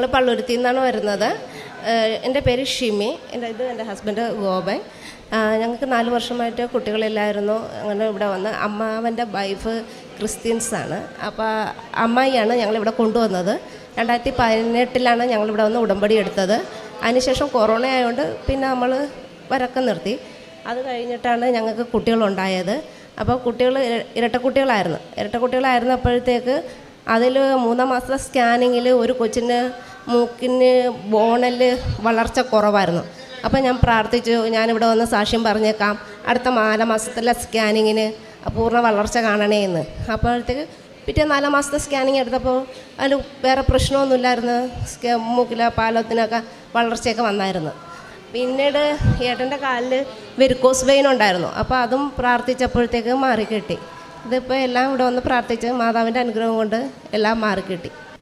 ഞങ്ങൾ പള്ളുരുത്തിയിൽ നിന്നാണ് വരുന്നത്. എൻ്റെ പേര് ഷിമി, എൻ്റെ ഹസ്ബൻഡ് ഗോപൻ. ഞങ്ങൾക്ക് 4 വർഷമായിട്ട് കുട്ടികളില്ലായിരുന്നു. അങ്ങനെ ഇവിടെ വന്ന് അമ്മാവൻ്റെ വൈഫ് ക്രിസ്ത്യൻസാണ്. അപ്പോൾ അമ്മായിയാണ് ഞങ്ങളിവിടെ കൊണ്ടുവന്നത്. 2018 ഞങ്ങളിവിടെ വന്ന് ഉടമ്പടി എടുത്തത്. അതിനുശേഷം കൊറോണ ആയതുകൊണ്ട് പിന്നെ നമ്മൾ വരക്കം നിർത്തി. അത് കഴിഞ്ഞിട്ടാണ് ഞങ്ങൾക്ക് കുട്ടികളുണ്ടായത്. അപ്പോൾ കുട്ടികൾ ഇരട്ടക്കുട്ടികളായിരുന്നപ്പോഴത്തേക്ക് അതിൽ 3 മാസത്തെ സ്കാനിങ്ങിൽ ഒരു കൊച്ചിന് മൂക്കിന് ബോണിൽ വളർച്ച കുറവായിരുന്നു. അപ്പോൾ ഞാൻ പ്രാർത്ഥിച്ചു, ഞാനിവിടെ വന്ന് സാക്ഷ്യം പറഞ്ഞേക്കാം, അടുത്ത 4 മാസത്തിലെ സ്കാനിങ്ങിന് പൂർണ്ണ വളർച്ച കാണണേ എന്ന്. അപ്പോഴത്തേക്ക് പിറ്റേ 4 മാസത്തെ സ്കാനിങ് എടുത്തപ്പോൾ അതിൽ വേറെ പ്രശ്നമൊന്നുമില്ലായിരുന്നു. മൂക്കിലെ പാലത്തിനൊക്കെ വളർച്ചയൊക്കെ വന്നായിരുന്നു. പിന്നീട് ഏട്ടൻ്റെ കാലിൽ വെരിക്കോസ് വെയിൻ ഉണ്ടായിരുന്നു. അപ്പോൾ അതും പ്രാർത്ഥിച്ചപ്പോഴത്തേക്ക് മാറിക്കിട്ടി. ഇതിപ്പോൾ എല്ലാം ഇവിടെ വന്ന് പ്രാർത്ഥിച്ച് മാതാവിൻ്റെ അനുഗ്രഹം കൊണ്ട് എല്ലാം മാറിക്കിട്ടി.